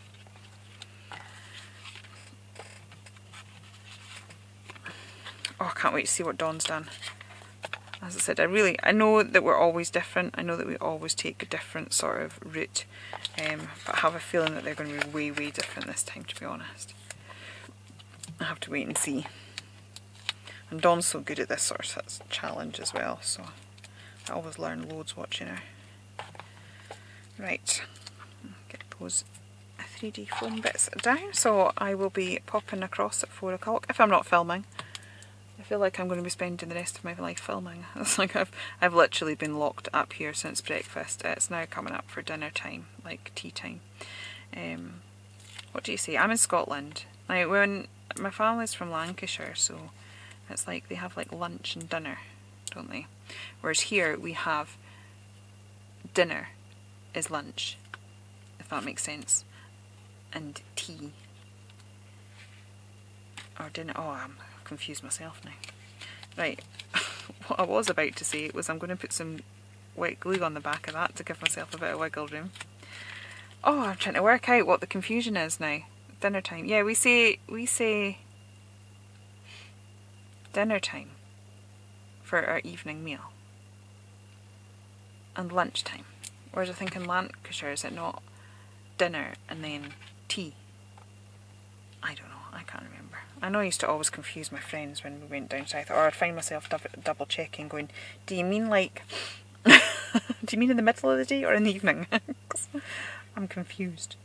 Oh, I can't wait to see what Dawn's done. As I said, I know that we're always different. I know that we always take a different sort of route. But I have a feeling that they're going to be way, way different this time, to be honest. I have to wait and see. And Dawn's so good at this sort of challenge as well, so I always learn loads watching her. Right, get those 3D foam bits down, so I will be popping across at 4 o'clock if I'm not filming. I feel like I'm going to be spending the rest of my life filming. It's like I've literally been locked up here since breakfast. It's now coming up for dinner time, like tea time. What do you say? I'm in Scotland. Now, when my family's from Lancashire, so it's like they have like lunch and dinner, don't they? Whereas here we have dinner is lunch, if that makes sense. and tea. Or dinner. Oh, I'm confused myself now. Right, what I was about to say was I'm going to put some wet glue on the back of that to give myself a bit of wiggle room. Oh, I'm trying to work out what the confusion is now. Dinner time. Yeah, we say dinner time for our evening meal. And lunchtime. Whereas I think in Lancashire, is it not dinner and then tea? I don't know, I can't remember. I know I used to always confuse my friends when we went down south, or I'd find myself double checking, going, do you mean like, do you mean in the middle of the day or in the evening? I'm confused.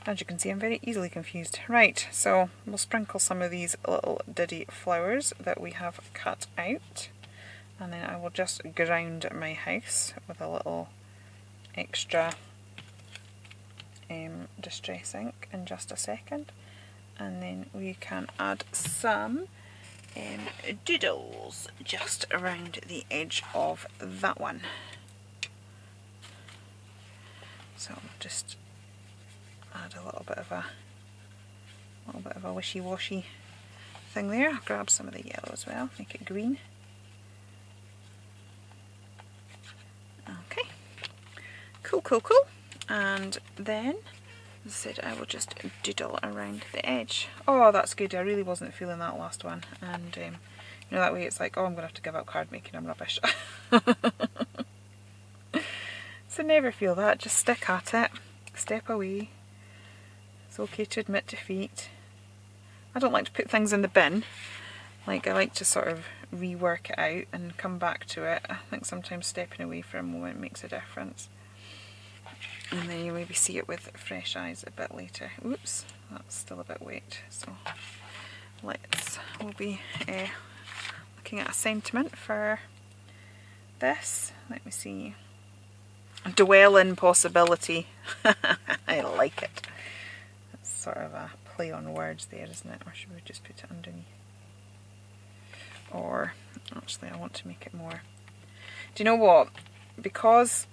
As you can see, I'm very easily confused. Right, so we'll sprinkle some of these little diddy flowers that we have cut out. And then I will just ground my house with a little extra distress ink in just a second. And then we can add some doodles just around the edge of that one. So I'll just add a little bit of a wishy-washy thing there. I'll grab some of the yellow as well, make it green. Okay, cool. And then, as I said, I will just doodle around the edge. Oh, that's good. I really wasn't feeling that last one. And you know, that way it's like, oh, I'm going to have to give up card making. I'm rubbish. So never feel that. Just stick at it. Step away. It's okay to admit defeat. I don't like to put things in the bin. Like, I like to sort of rework it out and come back to it. I think sometimes stepping away for a moment makes a difference. And then you maybe see it with fresh eyes a bit later. Oops, that's still a bit wet. So we'll be looking at a sentiment for this. Let me see. Dwell in possibility. I like it. It's sort of a play on words there, isn't it? Or should we just put it underneath? Or actually I want to make it more. Do you know what? Because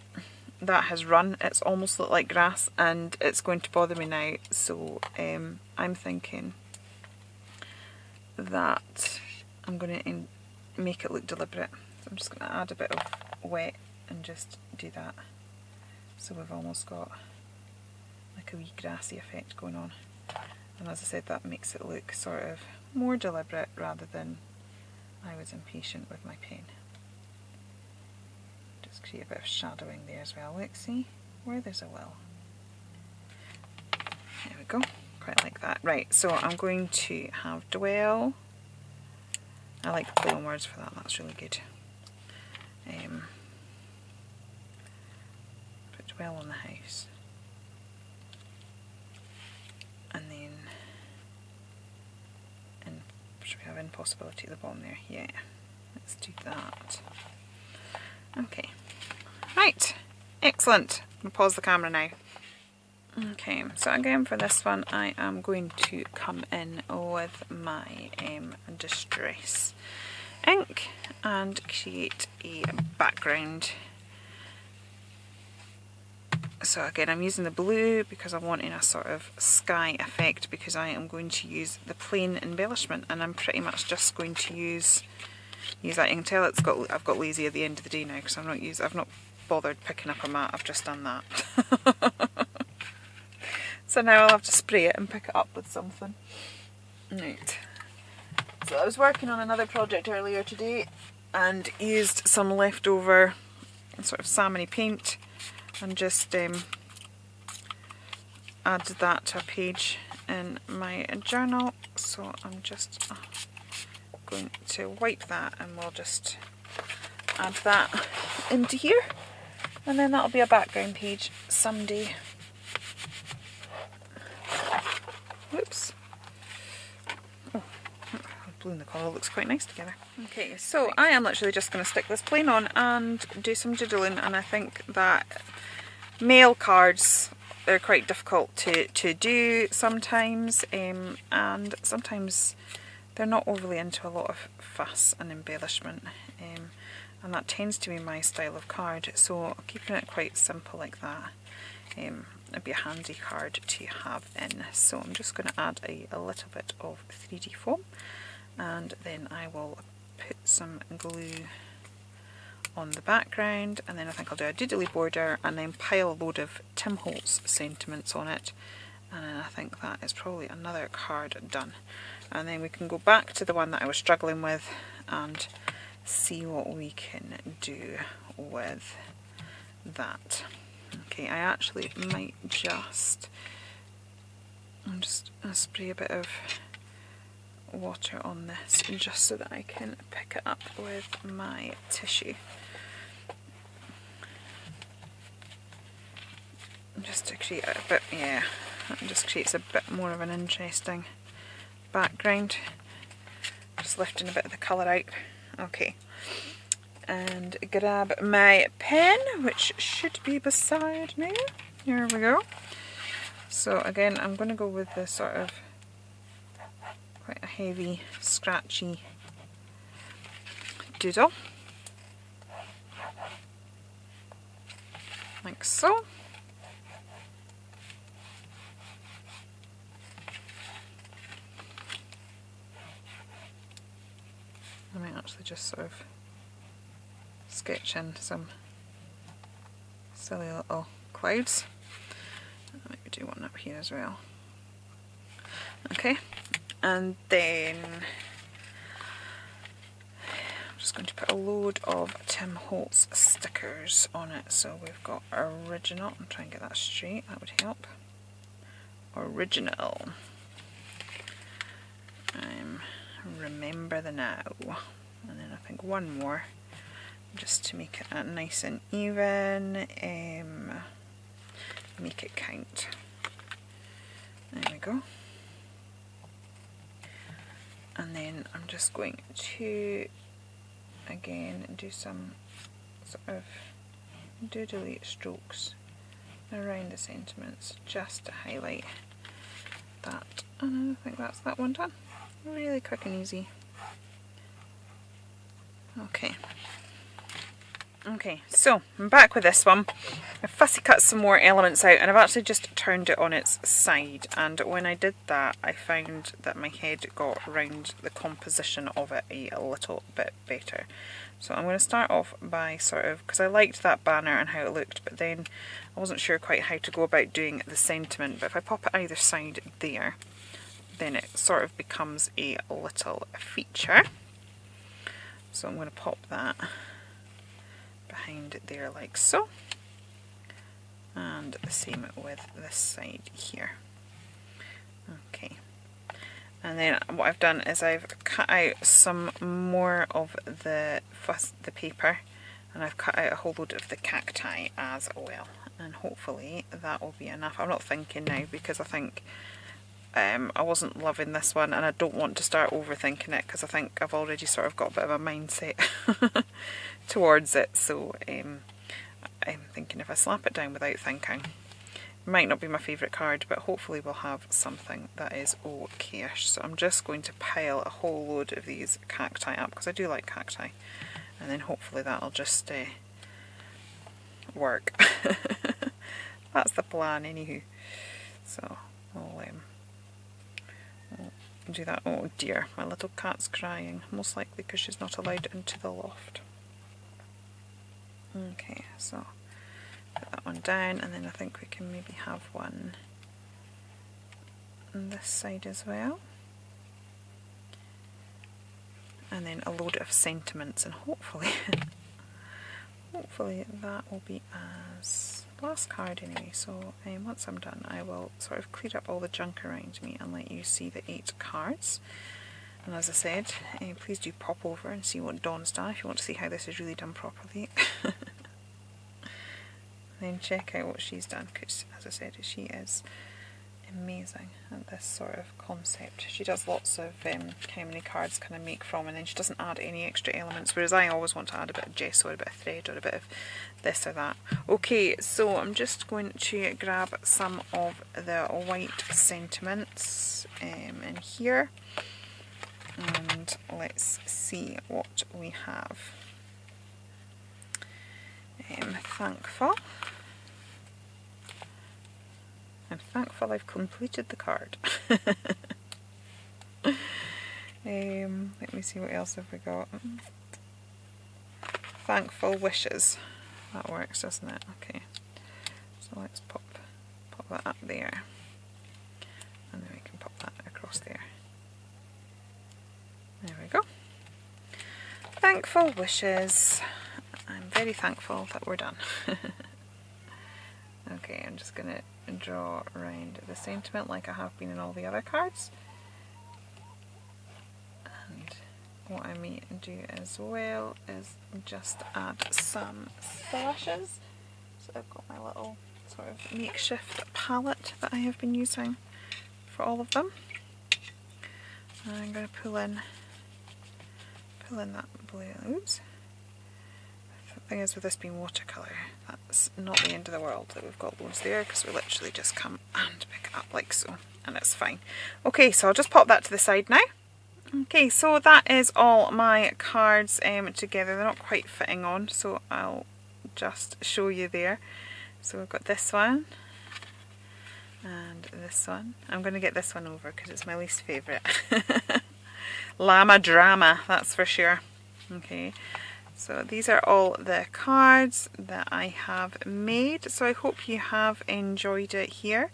that has run, it's almost looked like grass and it's going to bother me now. So I'm thinking that I'm going to make it look deliberate. So I'm just going to add a bit of wet and just do that. So we've almost got like a wee grassy effect going on. And as I said, that makes it look sort of more deliberate rather than I was impatient with my pen. Just create a bit of shadowing there as well. Let's see where there's a will. There we go. Quite like that. Right, so I'm going to have dwell. I like the play on words for that. That's really good. Put dwell on the house. And then should we have impossibility at the bottom there? Yeah, let's do that. Okay, right, excellent. I'm going to pause the camera now. Okay, so again for this one I am going to come in with my distress ink and create a background. So again, I'm using the blue because I'm wanting a sort of sky effect, because I am going to use the plain embellishment, and I'm pretty much just going to use that. You can tell I've got lazy at the end of the day now because I've not bothered picking up a mat. I've just done that. So now I'll have to spray it and pick it up with something. Right. So I was working on another project earlier today and used some leftover sort of salmony paint and just added that to a page in my journal. So I'm just going to wipe that and we'll just add that into here, and then that'll be a background page someday. Whoops. Oh, blue and the colour looks quite nice together. Okay, so I am literally just going to stick this plain on and do some doodling, and I think that mail cards, they're quite difficult to do sometimes, and sometimes they're not overly into a lot of fuss and embellishment, and that tends to be my style of card, so keeping it quite simple like that it'd be a handy card to have in. So I'm just going to add a little bit of 3D foam, and then I will put some glue on the background, and then I think I'll do a doodly border and then pile a load of Tim Holtz sentiments on it, and then I think that is probably another card done. And then we can go back to the one that I was struggling with and see what we can do with that. Okay, I actually might just spray a bit of water on this just so that I can pick it up with my tissue. Just to create a bit, yeah, that just creates a bit more of an interesting background. Just lifting a bit of the colour out. Okay, and grab my pen, which should be beside me. Here we go. So again, I'm going to go with this sort of quite a heavy, scratchy doodle, like so. I might actually just sort of sketch in some silly little clouds. I might do one up here as well. Okay, and then I'm just going to put a load of Tim Holtz stickers on it. So we've got original, I'm trying to get that straight, that would help. Original. Remember the now. And then I think one more, just to make it nice and even. Make it count. There we go. And then I'm just going to again do some sort of doodly strokes around the sentiments just to highlight that. And I think that's that one done. Really quick and easy. Okay, so I'm back with this one. I fussy cut some more elements out, and I've actually just turned it on its side, and when I did that I found that my head got around the composition of it a little bit better. So I'm going to start off by sort of, because I liked that banner and how it looked, but then I wasn't sure quite how to go about doing the sentiment. But if I pop it either side there, then it sort of becomes a little feature. So I'm going to pop that behind there like so, and the same with this side here. Okay, and then what I've done is I've cut out some more of the paper, and I've cut out a whole load of the cacti as well, and hopefully that will be enough. I'm not thinking now, because I think I wasn't loving this one, and I don't want to start overthinking it, because I think I've already sort of got a bit of a mindset towards it. So I'm thinking if I slap it down without thinking, it might not be my favourite card, but hopefully we'll have something that is okay-ish. So I'm just going to pile a whole load of these cacti up, because I do like cacti, and then hopefully that'll just work. That's the plan anywho. So I'll do that. Oh dear, my little cat's crying, most likely because she's not allowed into the loft. Okay, so put that one down, and then I think we can maybe have one on this side as well. And then a load of sentiments, and hopefully hopefully that will be as last card anyway. So once I'm done, I will sort of clear up all the junk around me and let you see the 8 cards. And as I said, please do pop over and see what Dawn's done if you want to see how this is really done properly. Then check out what she's done, because as I said, she is amazing at this sort of concept. She does lots of how many cards can I make from, and then she doesn't add any extra elements, whereas I always want to add a bit of gesso or a bit of thread or a bit of this or that. Okay, so I'm just going to grab some of the white sentiments in here, and let's see what we have. Thankful. I'm thankful I've completed the card. Let me see, what else have we got? Thankful wishes. That works, doesn't it? Okay. So let's pop that up there. And then we can pop that across there. There we go. Thankful wishes. I'm very thankful that we're done. Okay, I'm just going to draw around the sentiment like I have been in all the other cards. And what I may do as well is just add some slashes. So I've got my little sort of makeshift palette that I have been using for all of them. And I'm going to pull in that blue. Oops. The thing is, with this being watercolour, that's not the end of the world that we've got loads there, because we literally just come and pick it up like so, and it's fine. Okay, so I'll just pop that to the side now. Okay, so that is all my cards together. They're not quite fitting on, so I'll just show you there. So we've got this one and this one. I'm going to get this one over because it's my least favourite. Llama drama, that's for sure. Okay, so these are all the cards that I have made. So I hope you have enjoyed it here.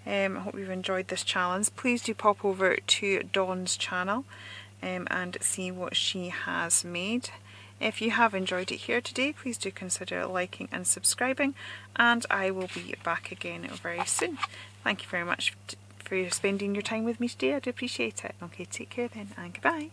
I hope you've enjoyed this challenge. Please do pop over to Dawn's channel and see what she has made. If you have enjoyed it here today, please do consider liking and subscribing, and I will be back again very soon. Thank you very much for spending your time with me today. I do appreciate it. Okay, take care then, and goodbye.